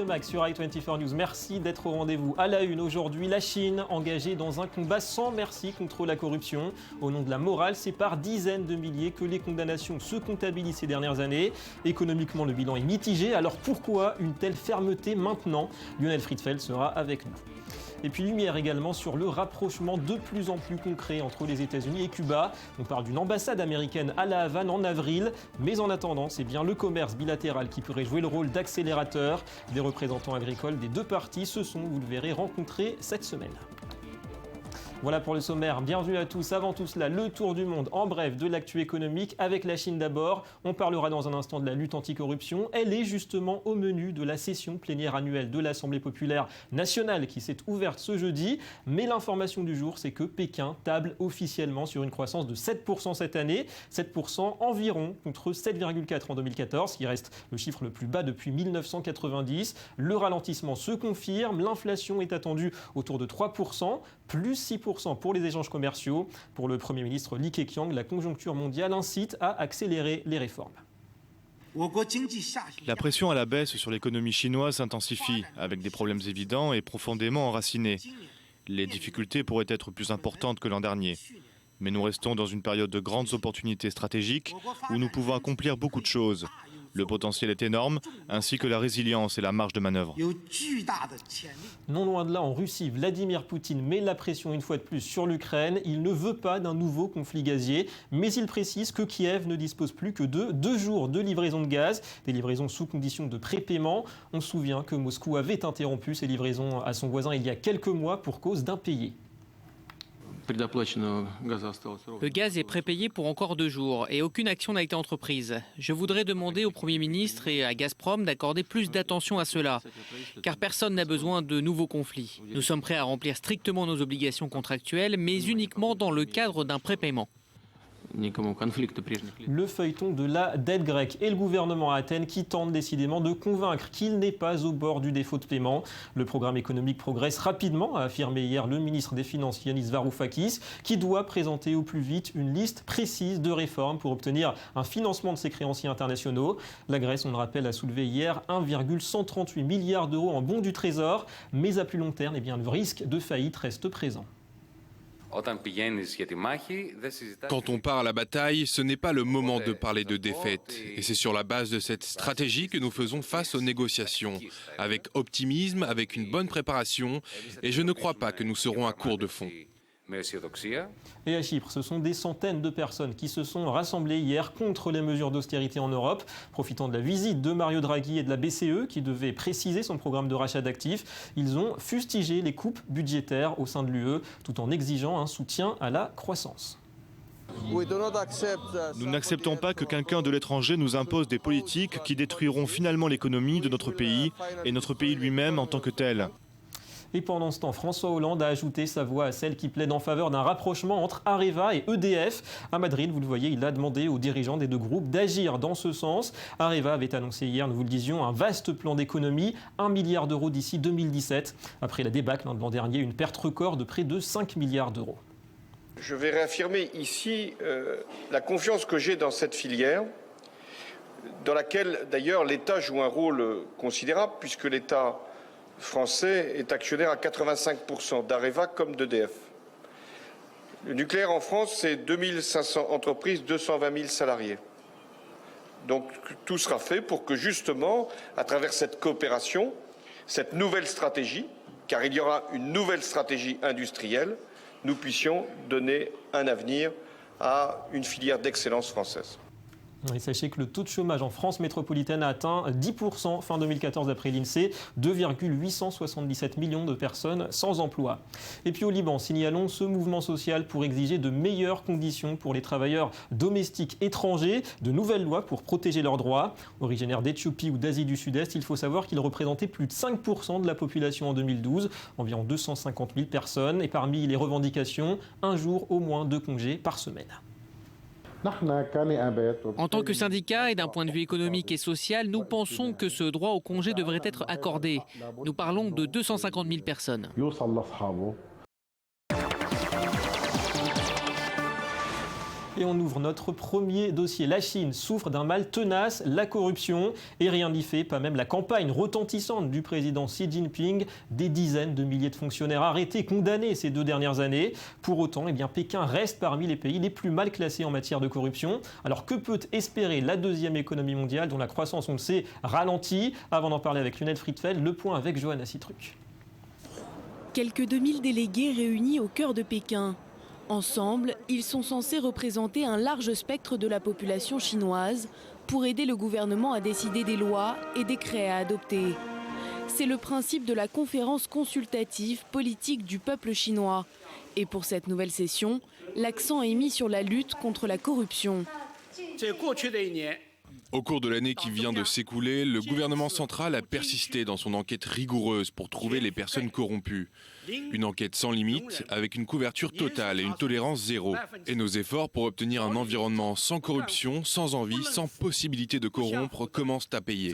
Max sur i24 News. Merci d'être au rendez-vous. À la une aujourd'hui, la Chine engagée dans un combat sans merci contre la corruption. Au nom de la morale, c'est par dizaines de milliers que les condamnations se comptabilisent ces dernières années. Économiquement, le bilan est mitigé. Alors pourquoi une telle fermeté maintenant? Lionel Friedfeld sera avec nous. Et puis lumière également sur le rapprochement de plus en plus concret entre les États-Unis et Cuba. On parle d'une ambassade américaine à La Havane en avril. Mais en attendant, c'est bien le commerce bilatéral qui pourrait jouer le rôle d'accélérateur. Des représentants agricoles des deux parties se sont, vous le verrez, rencontrés cette semaine. Voilà pour le sommaire. Bienvenue à tous. Avant tout cela, le tour du monde en bref de l'actu économique avec la Chine d'abord. On parlera dans un instant de la lutte anticorruption. Elle est justement au menu de la session plénière annuelle de l'Assemblée populaire nationale qui s'est ouverte ce jeudi. Mais l'information du jour, c'est que Pékin table officiellement sur une croissance de 7% cette année. 7% environ contre 7,4% en 2014, qui reste le chiffre le plus bas depuis 1990. Le ralentissement se confirme. L'inflation est attendue autour de 3%, plus 6% pour les échanges commerciaux. Pour le Premier ministre Li Keqiang, la conjoncture mondiale incite à accélérer les réformes. La pression à la baisse sur l'économie chinoise s'intensifie, avec des problèmes évidents et profondément enracinés. Les difficultés pourraient être plus importantes que l'an dernier. Mais nous restons dans une période de grandes opportunités stratégiques où nous pouvons accomplir beaucoup de choses. Le potentiel est énorme, ainsi que la résilience et la marge de manœuvre. Non loin de là, en Russie, Vladimir Poutine met la pression une fois de plus sur l'Ukraine. Il ne veut pas d'un nouveau conflit gazier, mais il précise que Kiev ne dispose plus que de 2 jours de livraison de gaz, des livraisons sous condition de prépaiement. On se souvient que Moscou avait interrompu ses livraisons à son voisin il y a quelques mois pour cause d'impayés. Le gaz est prépayé pour encore 2 jours et aucune action n'a été entreprise. Je voudrais demander au Premier ministre et à Gazprom d'accorder plus d'attention à cela, car personne n'a besoin de nouveaux conflits. Nous sommes prêts à remplir strictement nos obligations contractuelles, mais uniquement dans le cadre d'un prépaiement. Le feuilleton de la dette grecque et le gouvernement à Athènes qui tente décidément de convaincre qu'il n'est pas au bord du défaut de paiement. Le programme économique progresse rapidement, a affirmé hier le ministre des Finances Yanis Varoufakis, qui doit présenter au plus vite une liste précise de réformes pour obtenir un financement de ses créanciers internationaux. La Grèce, on le rappelle, a soulevé hier 1,138 milliards d'euros en bons du Trésor, mais à plus long terme, le risque de faillite reste présent. Quand on part à la bataille, ce n'est pas le moment de parler de défaite. Et c'est sur la base de cette stratégie que nous faisons face aux négociations. Avec optimisme, avec une bonne préparation. Et je ne crois pas que nous serons à court de fonds. Et à Chypre, ce sont des centaines de personnes qui se sont rassemblées hier contre les mesures d'austérité en Europe, profitant de la visite de Mario Draghi et de la BCE qui devait préciser son programme de rachat d'actifs. Ils ont fustigé les coupes budgétaires au sein de l'UE tout en exigeant un soutien à la croissance. Nous n'acceptons pas que quelqu'un de l'étranger nous impose des politiques qui détruiront finalement l'économie de notre pays et notre pays lui-même en tant que tel. Et pendant ce temps, François Hollande a ajouté sa voix à celle qui plaide en faveur d'un rapprochement entre Areva et EDF. À Madrid, vous le voyez, il a demandé aux dirigeants des deux groupes d'agir dans ce sens. Areva avait annoncé hier, nous vous le disions, un vaste plan d'économie, 1 milliard d'euros d'ici 2017. Après la débâcle de l'an dernier, une perte record de près de 5 milliards d'euros. Je vais réaffirmer ici la confiance que j'ai dans cette filière, dans laquelle d'ailleurs l'État joue un rôle considérable, puisque l'État français est actionnaire à 85% d'Areva comme d'EDF. Le nucléaire en France, c'est 2500 entreprises, 220 000 salariés. Donc tout sera fait pour que justement, à travers cette coopération, cette nouvelle stratégie, car il y aura une nouvelle stratégie industrielle, nous puissions donner un avenir à une filière d'excellence française. Et sachez que le taux de chômage en France métropolitaine a atteint 10% fin 2014 d'après l'INSEE, 2,877 millions de personnes sans emploi. Et puis au Liban, signalons ce mouvement social pour exiger de meilleures conditions pour les travailleurs domestiques étrangers, de nouvelles lois pour protéger leurs droits. Originaires d'Éthiopie ou d'Asie du Sud-Est, il faut savoir qu'ils représentaient plus de 5% de la population en 2012, environ 250 000 personnes. Et parmi les revendications, un jour au moins de congé par semaine. En tant que syndicat et d'un point de vue économique et social, nous pensons que ce droit au congé devrait être accordé. Nous parlons de 250 000 personnes. Et on ouvre notre premier dossier. La Chine souffre d'un mal tenace, la corruption. Et rien n'y fait, pas même la campagne retentissante du président Xi Jinping. Des dizaines de milliers de fonctionnaires arrêtés, condamnés ces 2 dernières années. Pour autant, Pékin reste parmi les pays les plus mal classés en matière de corruption. Alors que peut espérer la deuxième économie mondiale dont la croissance, on le sait, ralentit? Avant d'en parler avec Lionel Friedfeld, le point avec Johanna Citruc. Quelques 2000 délégués réunis au cœur de Pékin. Ensemble, ils sont censés représenter un large spectre de la population chinoise pour aider le gouvernement à décider des lois et décrets à adopter. C'est le principe de la conférence consultative politique du peuple chinois. Et pour cette nouvelle session, l'accent est mis sur la lutte contre la corruption. Au cours de l'année qui vient de s'écouler, le gouvernement central a persisté dans son enquête rigoureuse pour trouver les personnes corrompues. Une enquête sans limite, avec une couverture totale et une tolérance zéro. Et nos efforts pour obtenir un environnement sans corruption, sans envie, sans possibilité de corrompre commencent à payer.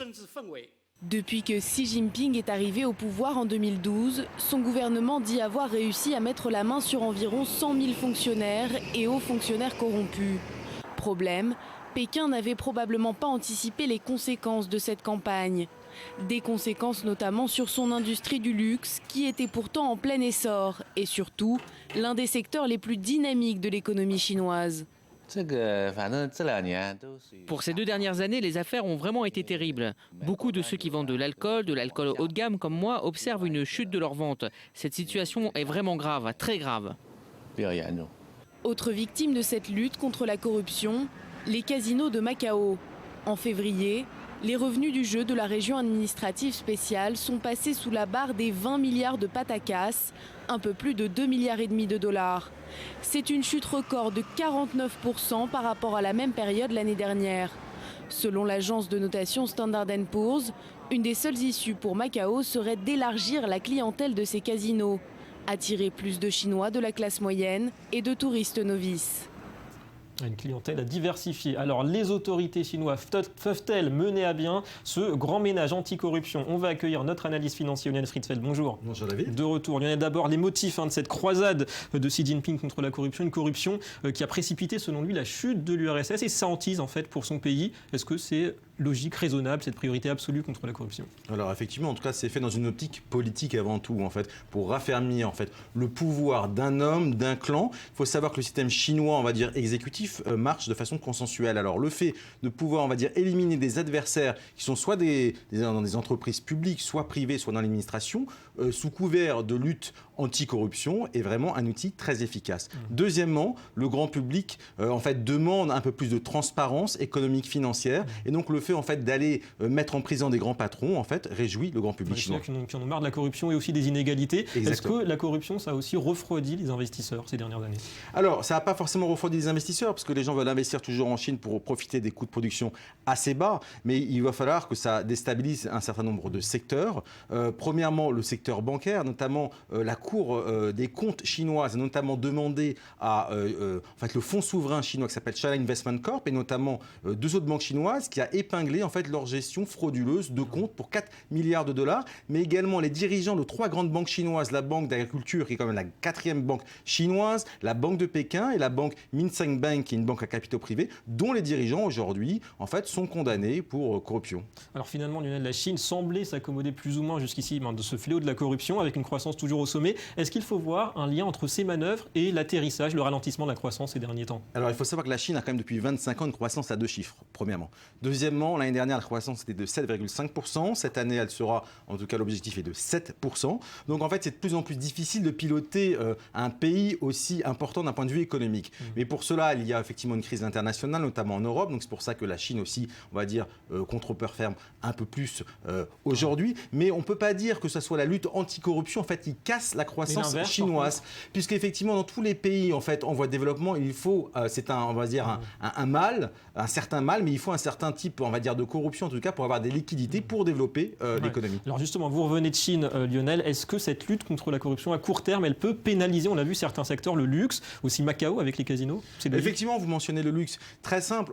Depuis que Xi Jinping est arrivé au pouvoir en 2012, son gouvernement dit avoir réussi à mettre la main sur environ 100 000 fonctionnaires et hauts fonctionnaires corrompus. Problème, Pékin n'avait probablement pas anticipé les conséquences de cette campagne. Des conséquences notamment sur son industrie du luxe, qui était pourtant en plein essor, et surtout l'un des secteurs les plus dynamiques de l'économie chinoise. Pour ces 2 dernières années, les affaires ont vraiment été terribles. Beaucoup de ceux qui vendent de l'alcool haut de gamme comme moi, observent une chute de leurs ventes. Cette situation est vraiment grave, très grave. Autre victime de cette lutte contre la corruption, les casinos de Macao. En février, les revenus du jeu de la région administrative spéciale sont passés sous la barre des 20 milliards de pataquès, un peu plus de 2,5 milliards de dollars. C'est une chute record de 49% par rapport à la même période l'année dernière. Selon l'agence de notation Standard & Poor's, une des seules issues pour Macao serait d'élargir la clientèle de ces casinos, attirer plus de Chinois de la classe moyenne et de touristes novices. Une clientèle à diversifier. Alors, les autorités chinoises peuvent-elles mener à bien ce grand ménage anticorruption? On va accueillir notre analyste financier Lionel Friedfeld. Bonjour. Bonjour David. De retour. Lionel, d'abord, les motifs de cette croisade de Xi Jinping contre la corruption. Une corruption qui a précipité, selon lui, la chute de l'URSS et sa hantise, en fait, pour son pays. Est-ce que c'est logique, raisonnable, cette priorité absolue contre la corruption? Alors effectivement, en tout cas, c'est fait dans une optique politique avant tout, en fait, pour raffermir en fait le pouvoir d'un homme, d'un clan. Il faut savoir que le système chinois, on va dire exécutif, marche de façon consensuelle. Alors le fait de pouvoir, on va dire, éliminer des adversaires qui sont soit dans des entreprises publiques, soit privées, soit dans l'administration, sous couvert de lutte anticorruption, est vraiment un outil très efficace. Deuxièmement, le grand public en fait demande un peu plus de transparence économique, financière, et donc le fait en fait d'aller mettre en prison des grands patrons en fait réjouit le grand public chinois. Qui en ont marre de la corruption et aussi des inégalités. Exactement. Est-ce que la corruption, ça a aussi refroidi les investisseurs ces dernières années? Alors, ça n'a pas forcément refroidi les investisseurs, parce que les gens veulent investir toujours en Chine pour profiter des coûts de production assez bas, mais il va falloir que ça déstabilise un certain nombre de secteurs. Premièrement, le secteur bancaire, notamment la Cour des comptes chinoise a notamment demandé à en fait, le fonds souverain chinois qui s'appelle China Investment Corp, et notamment 2 autres banques chinoises, qui a épinglé en fait leur gestion frauduleuse de comptes pour 4 milliards de dollars, mais également les dirigeants de 3 grandes banques chinoises, la Banque d'agriculture qui est quand même la 4e banque chinoise, la Banque de Pékin et la Banque Minsheng Bank qui est une banque à capitaux privés, dont les dirigeants aujourd'hui en fait sont condamnés pour corruption. Alors finalement, Lionel, la Chine semblait s'accommoder plus ou moins jusqu'ici de ce fléau de la corruption, avec une croissance toujours au sommet. Est-ce qu'il faut voir un lien entre ces manœuvres et l'atterrissage, le ralentissement de la croissance ces derniers temps? Alors il faut savoir que la Chine a quand même depuis 25 ans une croissance à 2 chiffres, premièrement. Deuxièmement, l'année dernière, la croissance était de 7,5%. Cette année, elle sera, en tout cas l'objectif est de 7%. Donc en fait, c'est de plus en plus difficile de piloter un pays aussi important d'un point de vue économique. Mais pour cela, il y a effectivement une crise internationale, notamment en Europe. Donc c'est pour ça que la Chine aussi, on va dire, contre-performe un peu plus aujourd'hui. Mais on ne peut pas dire que ce soit la lutte anticorruption, en fait, qui casse la croissance chinoise. Puisqu'effectivement, dans tous les pays en fait, en voie de développement, il faut, on va dire, un mal, un certain mal, mais il faut un certain type, on va dire, de corruption, en tout cas, pour avoir des liquidités pour développer l'économie. Alors justement, vous revenez de Chine, Lionel. Est-ce que cette lutte contre la corruption à court terme, elle peut pénaliser, on l'a vu, certains secteurs, le luxe, aussi Macao avec les casinos? Effectivement, vous mentionnez le luxe. Très simple,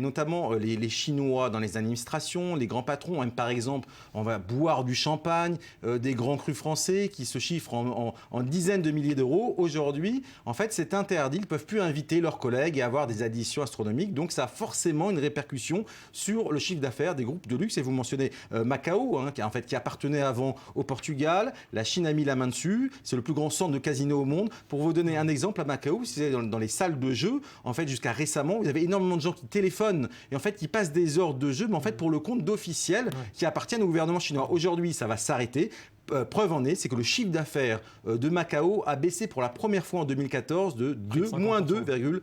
notamment les Chinois dans les administrations, les grands patrons, même par exemple, on va boire du champagne, des grands crus français qui se chiffrent chiffres en dizaines de milliers d'euros. Aujourd'hui, en fait, c'est interdit. Ils ne peuvent plus inviter leurs collègues et avoir des additions astronomiques. Donc, ça a forcément une répercussion sur le chiffre d'affaires des groupes de luxe. Et vous mentionnez Macao, qui appartenait avant au Portugal. La Chine a mis la main dessus. C'est le plus grand centre de casino au monde. Pour vous donner un exemple, à Macao, si vous allez dans les salles de jeu, en fait, jusqu'à récemment, vous avez énormément de gens qui téléphonent et en fait, qui passent des heures de jeu, mais en fait, pour le compte d'officiels qui appartiennent au gouvernement chinois. Aujourd'hui, ça va s'arrêter. Preuve en est, c'est que le chiffre d'affaires de Macao a baissé pour la première fois en 2014 de moins 2,5%.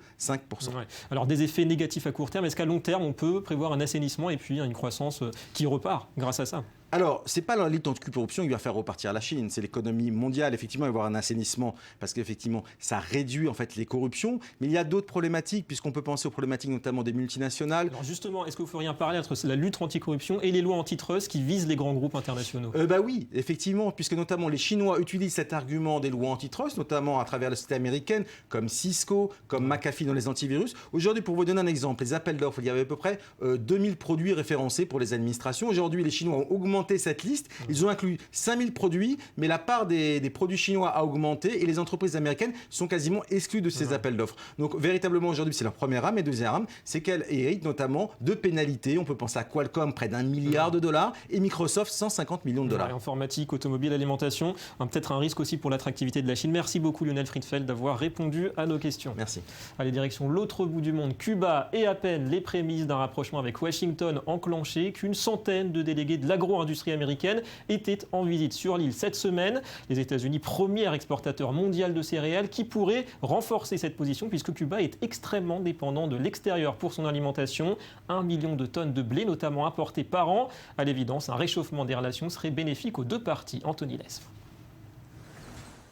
Ouais. Alors des effets négatifs à court terme, est-ce qu'à long terme on peut prévoir un assainissement et puis une croissance qui repart grâce à ça ? Alors, ce n'est pas la lutte anti-corruption qui va faire repartir la Chine, c'est l'économie mondiale. Effectivement, il va y avoir un assainissement parce qu'effectivement, ça réduit en fait les corruptions. Mais il y a d'autres problématiques, puisqu'on peut penser aux problématiques notamment des multinationales. Alors justement, est-ce que vous feriez un parallèle entre la lutte anti-corruption et les lois antitrust qui visent les grands groupes internationaux ? Oui, effectivement, puisque notamment les Chinois utilisent cet argument des lois antitrust, notamment à travers la société américaine, comme Cisco, comme McAfee dans les antivirus. Aujourd'hui, pour vous donner un exemple, les appels d'offres, il y avait à peu près 2000 produits référencés pour les administrations. Aujourd'hui, les Chinois ont augmenté cette liste. Ils ont inclus 5000 produits, mais la part des produits chinois a augmenté et les entreprises américaines sont quasiment exclues de ces appels d'offres. Donc véritablement aujourd'hui, c'est leur première arme. Et deuxième arme, c'est qu'elle hérite notamment de pénalités. On peut penser à Qualcomm, près d'1 milliard de dollars, et Microsoft, 150 millions de dollars. Informatique, automobile, alimentation, peut-être un risque aussi pour l'attractivité de la Chine. Merci beaucoup Lionel Friedfeld d'avoir répondu à nos questions. Merci. Allez, direction l'autre bout du monde, Cuba, et à peine les prémices d'un rapprochement avec Washington enclenchées qu'une centaine de délégués de l'agro-industrie américaine étaient en visite sur l'île cette semaine. Les États-Unis, premier exportateur mondial de céréales, qui pourrait renforcer cette position puisque Cuba est extrêmement dépendant de l'extérieur pour son alimentation. 1 million de tonnes de blé notamment importées par an. À l'évidence, un réchauffement des relations serait bénéfique aux deux parties. Anthony Lesvre.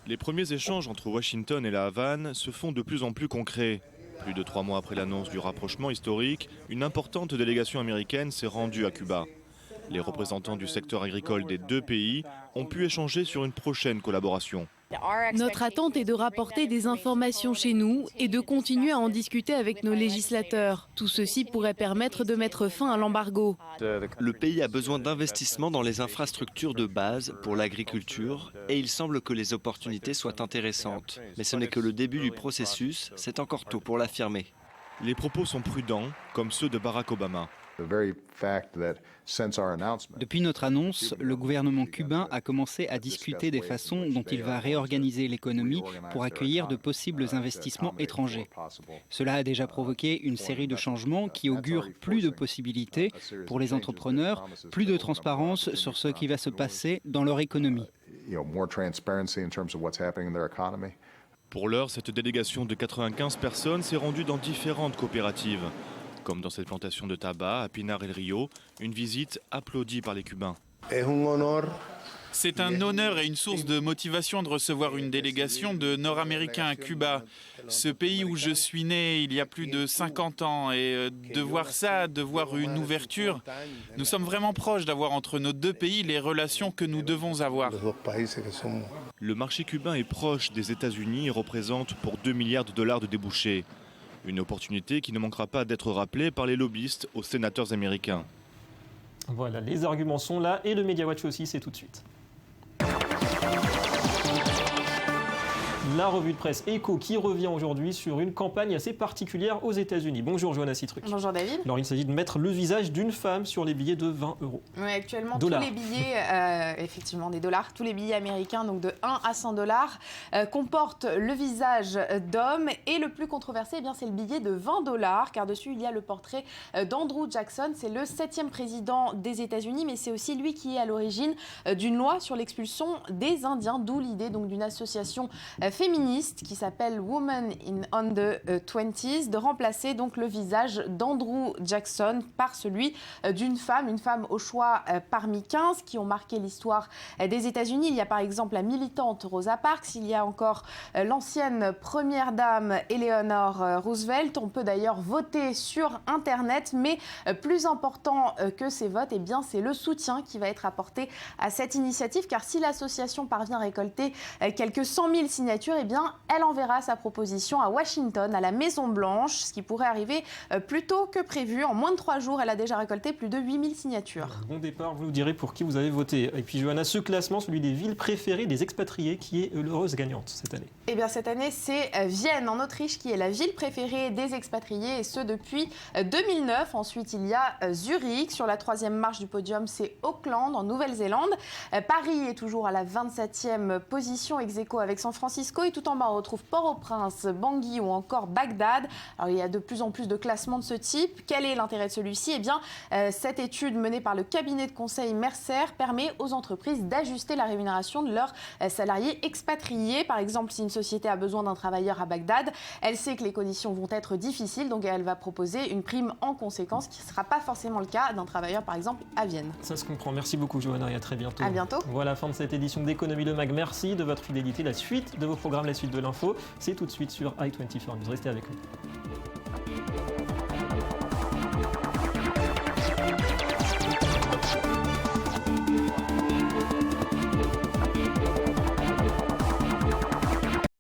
Les premiers échanges entre Washington et la Havane se font de plus en plus concrets. Plus de 3 mois après l'annonce du rapprochement historique, une importante délégation américaine s'est rendue à Cuba. Les représentants du secteur agricole des deux pays ont pu échanger sur une prochaine collaboration. Notre attente est de rapporter des informations chez nous et de continuer à en discuter avec nos législateurs. Tout ceci pourrait permettre de mettre fin à l'embargo. Le pays a besoin d'investissements dans les infrastructures de base pour l'agriculture et il semble que les opportunités soient intéressantes. Mais ce n'est que le début du processus, c'est encore tôt pour l'affirmer. Les propos sont prudents, comme ceux de Barack Obama. Depuis notre annonce, le gouvernement cubain a commencé à discuter des façons dont il va réorganiser l'économie pour accueillir de possibles investissements étrangers. Cela a déjà provoqué une série de changements qui augurent plus de possibilités pour les entrepreneurs, plus de transparence sur ce qui va se passer dans leur économie. Pour l'heure, cette délégation de 95 personnes s'est rendue dans différentes coopératives. Comme dans cette plantation de tabac à Pinar el Rio, une visite applaudie par les Cubains. C'est un honneur et une source de motivation de recevoir une délégation de Nord-Américains à Cuba. Ce pays où je suis né il y a plus de 50 ans et de voir ça, de voir une ouverture, nous sommes vraiment proches d'avoir entre nos deux pays les relations que nous devons avoir. Le marché cubain est proche des États-Unis et représente pour 2 milliards de dollars de débouchés. Une opportunité qui ne manquera pas d'être rappelée par les lobbyistes aux sénateurs américains. Voilà, les arguments sont là et le Media Watch aussi, c'est tout de suite. La revue de presse Écho qui revient aujourd'hui sur une campagne assez particulière aux États-Unis. Bonjour Johanna Citruc. Bonjour David. Alors il s'agit de mettre le visage d'une femme sur les billets de 20 €. Oui, actuellement dollars. Tous les billets, effectivement des dollars, tous les billets américains donc de 1 à 100 $, comportent le visage d'homme et le plus controversé, eh bien, c'est le billet de 20 $, car dessus il y a le portrait d'Andrew Jackson. C'est le 7e président des États-Unis, mais c'est aussi lui qui est à l'origine d'une loi sur l'expulsion des Indiens, d'où l'idée donc d'une association féministe qui s'appelle Women on the 20s, de remplacer donc le visage d'Andrew Jackson par celui d'une femme, une femme au choix parmi 15 qui ont marqué l'histoire des États-Unis. Il y a par exemple la militante Rosa Parks, il y a encore l'ancienne première dame Eleanor Roosevelt. On peut d'ailleurs voter sur Internet, mais plus important que ces votes, eh bien, c'est le soutien qui va être apporté à cette initiative, car si l'association parvient à récolter quelques 100 000 signatures, eh bien, elle enverra sa proposition à Washington, à la Maison-Blanche, ce qui pourrait arriver plus tôt que prévu. En moins de 3 jours, elle a déjà récolté plus de 8000 signatures. Bon départ, vous nous direz pour qui vous avez voté. Et puis Johanna, ce classement, celui des villes préférées des expatriés, qui est l'heureuse gagnante cette année? Eh bien, cette année, c'est Vienne, en Autriche, qui est la ville préférée des expatriés, et ce depuis 2009. Ensuite, il y a Zurich. Sur la 3e marche du podium, c'est Auckland, en Nouvelle-Zélande. Paris est toujours à la 27e position, ex aequo avec San Francisco. Et tout en bas, on retrouve Port-au-Prince, Bangui ou encore Bagdad. Alors, il y a de plus en plus de classements de ce type. Quel est l'intérêt de celui-ci? Eh bien, cette étude menée par le cabinet de conseil Mercer permet aux entreprises d'ajuster la rémunération de leurs salariés expatriés. Par exemple, si une société a besoin d'un travailleur à Bagdad, elle sait que les conditions vont être difficiles, donc elle va proposer une prime en conséquence, qui ne sera pas forcément le cas d'un travailleur, par exemple, à Vienne. Ça se comprend. Merci beaucoup, Johanna, et à très bientôt. À bientôt. Voilà, fin de cette édition d'Économie Le Mag. Merci de votre fidélité. La suite de vos programmes, la suite de l'info, c'est tout de suite sur i24 News. Restez avec nous.